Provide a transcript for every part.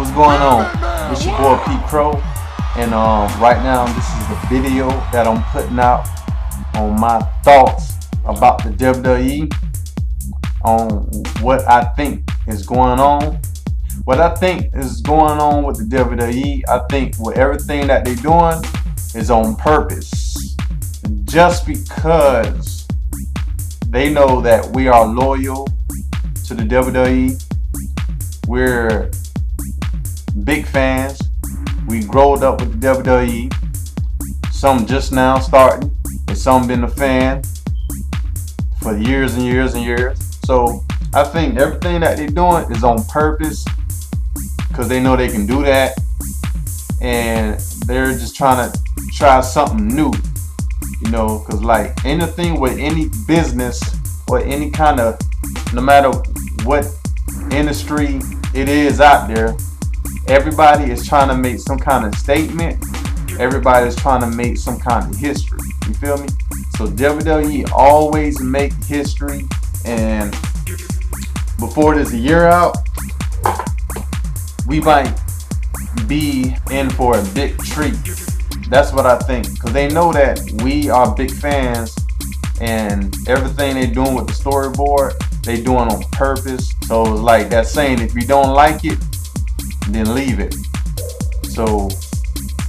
what's going on? It's your boy P.Crow, and right now this is the video that I'm putting out on my thoughts about the WWE, on what I think is going on. What I think is going on with the WWE, I think with everything that they're doing is on purpose. Just because they know that we are loyal to the WWE, we're big fans. We growed up with the WWE. Some just now starting, and some been a fan for years and years and years. So I think everything that they're doing is on purpose, because they know they can do that, and they're just trying to try something new, you know, because like anything with any business or any kind of, no matter what industry it is out there, everybody is trying to make some kind of statement. Everybody is trying to make some kind of history. You feel me? So WWE always make history, and before there's a year out, we might be in for a big treat. That's what I think, because they know that we are big fans, and everything they're doing with the storyboard, they doing on purpose. So it's like that saying, if you don't like it, then leave it. So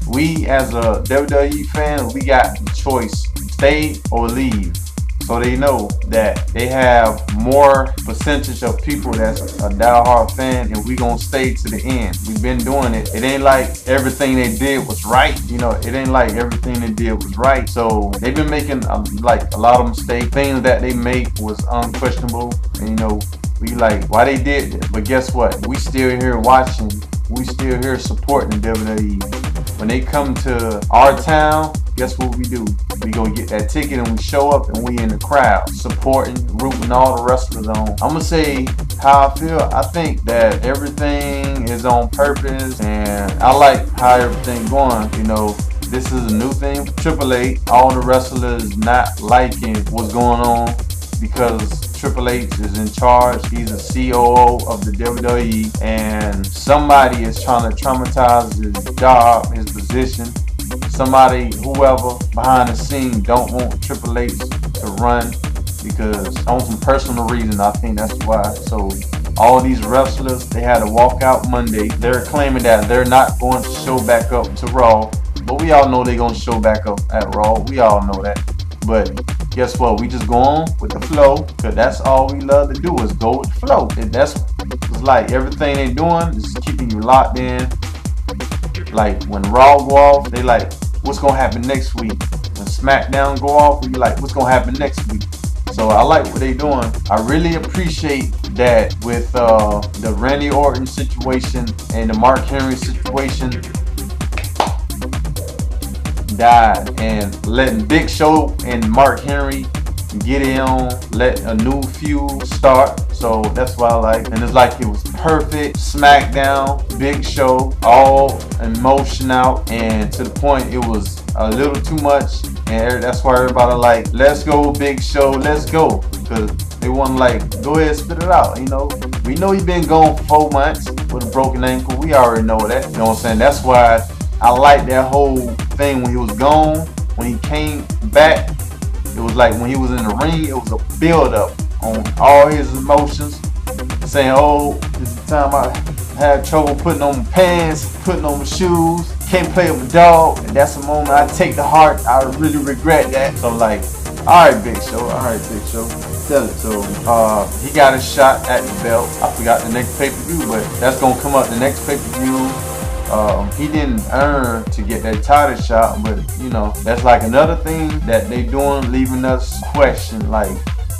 we as a WWE fan, we got the choice, stay or leave. So they know that they have more percentage of people that's a diehard fan, and we gonna stay to the end. We've been doing it. It ain't like everything they did was right. You know, it ain't like everything they did was right. So they've been making like a lot of mistakes. Things that they make was unquestionable, and you know, we like why they did it. But guess what? We still here watching. We still here supporting WWE. When they come to our town, guess what we do? We go get that ticket and we show up, and we in the crowd supporting, rooting all the wrestlers on. I'm gonna say how I feel. I think that everything is on purpose, and I like how everything going. You know, this is a new thing for Triple H. All the wrestlers not liking what's going on because Triple H is in charge. He's a COO of the WWE, and somebody is trying to traumatize his job, his position. Somebody, whoever behind the scene, don't want Triple H to run because on some personal reason. I think that's why. So all these wrestlers, they had to walk out Monday. They're claiming that they're not going to show back up to Raw, but we all know they're going to show back up at Raw. We all know that. But guess what? We just go on with the flow, because that's all we love to do, is go with the flow. And that's, it's like everything they're doing is keeping you locked in. Like when Raw go off, they like, what's gonna happen next week? When SmackDown go off, we like, what's gonna happen next week? So I like what they're doing. I really appreciate that with the Randy Orton situation and the Mark Henry situation died, and letting Big Show and Mark Henry get in on, let a new feud start. So that's what I like, and it's like it was perfect. SmackDown, Big Show, all emotion out, and to the point it was a little too much, and that's why everybody like, let's go Big Show, let's go, because they want to like, go ahead, spit it out. You know, we know he's been gone for 4 months with a broken ankle. We already know that. You know what I'm saying? That's why I like that whole thing when he was gone. When he came back, it was like when he was in the ring, it was a build-up on all his emotions, saying, oh, this is the time I had trouble putting on my pants, putting on my shoes, can't play with a dog. And that's a moment I take to heart. I really regret that. So I'm like, alright Big Show, alright Big Show, tell it. So he got a shot at the belt. I forgot the next pay-per-view, but that's gonna come up the next pay-per-view. He didn't earn to get that title shot, but you know, that's like another thing that they doing, leaving us question, like,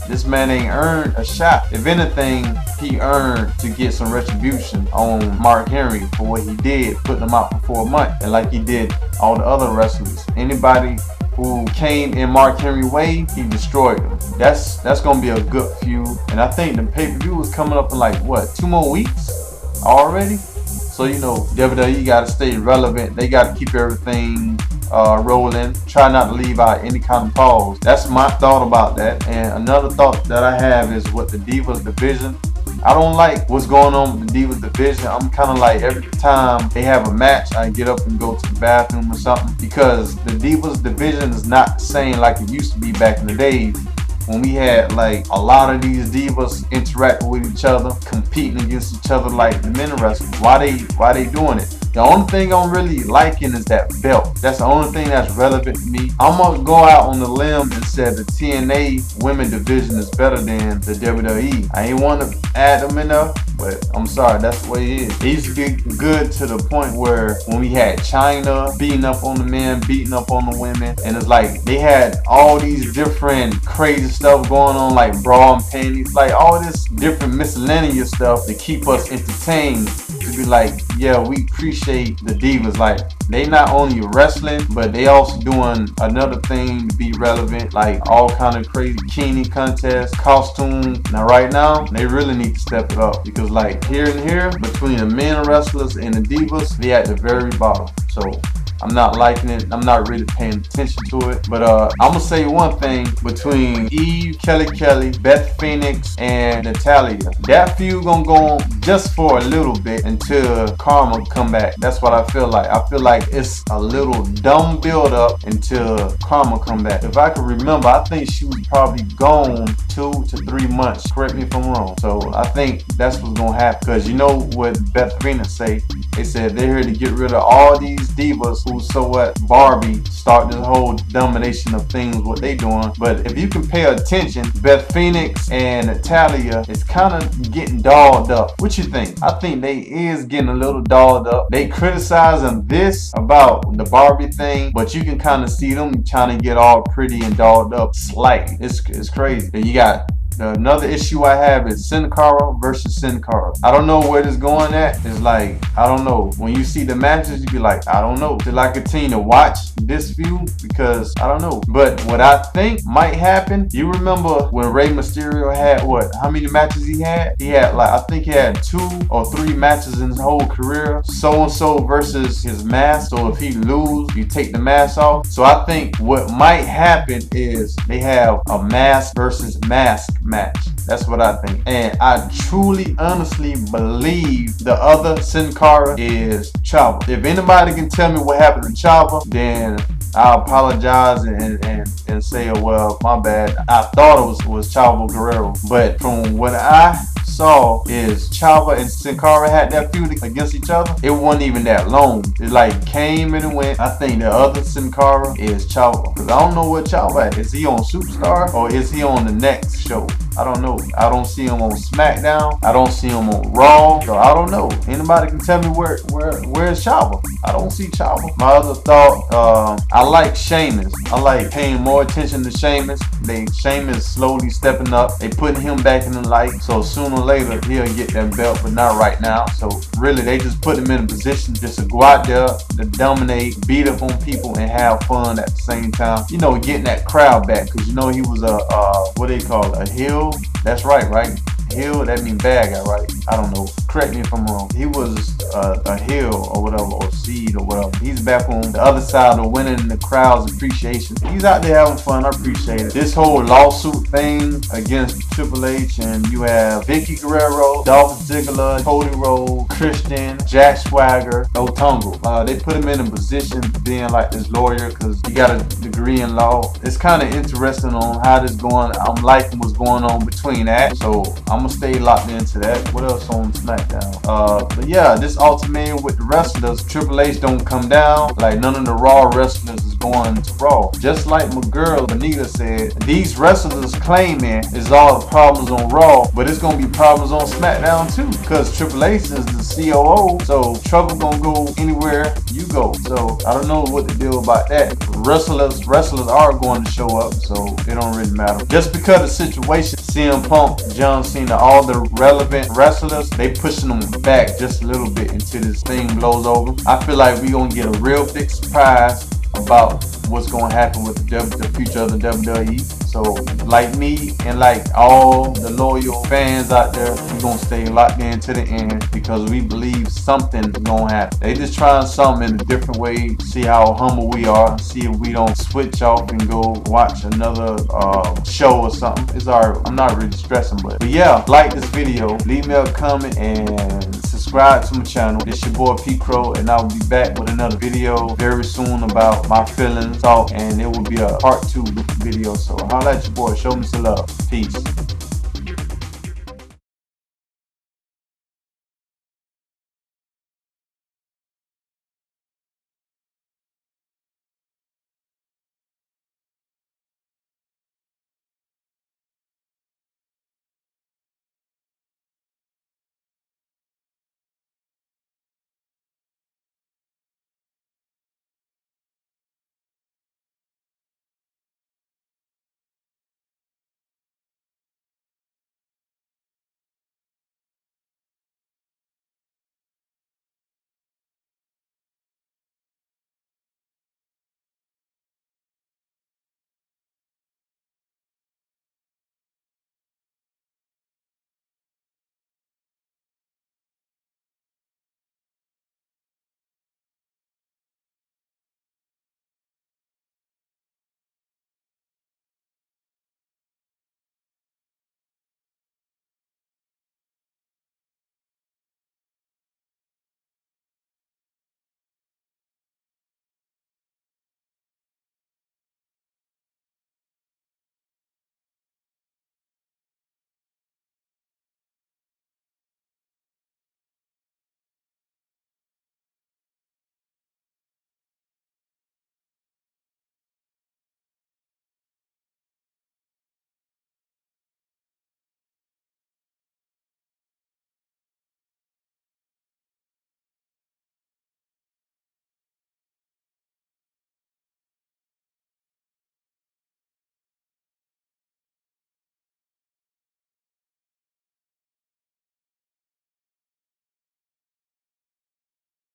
this man ain't earned a shot. If anything, he earned to get some retribution on Mark Henry for what he did, putting him out for 4 months, and like he did all the other wrestlers. Anybody who came in Mark Henry's way, he destroyed them. That's gonna be a good feud, and I think the pay-per-view is coming up in like what, 2 more weeks already. So you know, WWE got to stay relevant. They got to keep everything rolling. Try not to leave out any kind of pause. That's my thought about that. And another thought that I have is with the Divas division. I don't like what's going on with the Divas division. I'm kind of like, every time they have a match, I get up and go to the bathroom or something, because the Divas division is not the same like it used to be back in the days, when we had like a lot of these divas interacting with each other, competing against each other like the men wrestlers. Why they doing it? The only thing I'm really liking is that belt. That's the only thing that's relevant to me. I'm gonna go out on the limb and say the TNA women division is better than the WWE. I ain't want to add them in there, but I'm sorry, that's the way it is. It used to be good to the point where when we had China beating up on the men, beating up on the women, and it's like they had all these different crazy stuff going on, like bra and panties, like all this different miscellaneous stuff to keep us entertained. To be like, yeah, we appreciate the divas. Like, they not only wrestling, but they also doing another thing to be relevant, like all kind of crazy bikini contests, costumes. Now right now, they really need to step it up, because like here and here, between the men wrestlers and the divas, they at the very bottom. So I'm not liking it. I'm not really paying attention to it. But I'm gonna say one thing, between Eve, Kelly, Beth Phoenix, and Natalia, that feud gonna go on just for a little bit until Karma come back. That's what I feel like. I feel like it's a little dumb build up until Karma come back. If I can remember, I think she was probably gone 2 to 3 months. Correct me if I'm wrong. So I think that's what's gonna happen, because you know what Beth Phoenix say? They said they're here to get rid of all these divas who, so what, Barbie start this whole domination of things, what they doing. But if you can pay attention, Beth Phoenix and Natalia is kind of getting dolled up. What you think? I think they is getting a little dolled up. They criticizing this about the Barbie thing, but you can kind of see them trying to get all pretty and dolled up slightly. It's crazy. Then you got another issue I have is Sin Cara versus Sin Cara. I don't know where this going at. It's like, I don't know. When you see the matches, you be like, I don't know. Should I continue to watch this feud? Because I don't know. But what I think might happen, you remember when Rey Mysterio had what? How many matches he had? He had like, I think he had 2 or 3 matches in his whole career. So-and-so versus his mask. So if he lose, you take the mask off. So I think what might happen is they have a mask versus mask match. That's what I think. And I truly, honestly believe the other Sin Cara is Chavo. If anybody can tell me what happened to Chavo, then I apologize and say, oh, well, my bad. I thought it was Chavo Guerrero. But from what I saw is Chavo and Sin Cara had that feud against each other. It wasn't even that long. It like came and went. I think the other Sin Cara is Chavo. Because I don't know what Chavo at. Is he on Superstar or is he on the next show? I don't know. I don't see him on SmackDown. I don't see him on Raw. So I don't know. Anybody can tell me where's Chavo? I don't see Chavo. My other thought, I like Sheamus. I like paying more attention to Sheamus. Sheamus slowly stepping up. They putting him back in the light. So sooner or later he'll get that belt, but not right now. So really they just put him in a position just to go out there, to dominate, beat up on people, and have fun at the same time. You know, getting that crowd back, because you know he was a what they call a heel. That's right? Heel, that means bad guy, right? I don't know. Correct me if I'm wrong. He was a heel or whatever, or seed or whatever. He's back on the other side of winning the crowd's appreciation. He's out there having fun. I appreciate it. This whole lawsuit thing against Triple H, and you have Vicky Guerrero, Dolph Ziggler, Cody Rhodes, Christian, Jack Swagger, Otungo. They put him in a position being like this lawyer because he got a degree in law. It's kind of interesting on how this going. I'm liking what's going on between that. So I'm gonna stay locked into that. What else on SmackDown? But yeah, this ultimatum with the wrestlers, Triple H don't come down. Like none of the Raw wrestlers is going to Raw. Just like my girl Benita said, these wrestlers claiming is all the problems on Raw, but it's gonna be problems on SmackDown too. Because Triple H is the COO, so trouble gonna go anywhere you go. So I don't know what to do about that. Wrestlers are going to show up, so it don't really matter. Just because the situation, CM Punk, John Cena, all the relevant wrestlers, they pushing them back just a little bit until this thing blows over. I feel like we gonna get a real big surprise about what's going to happen with the future of the WWE. So like me and like all the loyal fans out there, we're going to stay locked in to the end because we believe something's going to happen. They just trying something in a different way, see how humble we are, see if we don't switch off and go watch another show or something. It's I'm not really stressing, but yeah, like this video, leave me a comment and subscribe to my channel. It's your boy P.Crow, and I'll be back with another video very soon about my feelings, thought, and it will be a part 2 video. So holla at your boy, show me some love. Peace.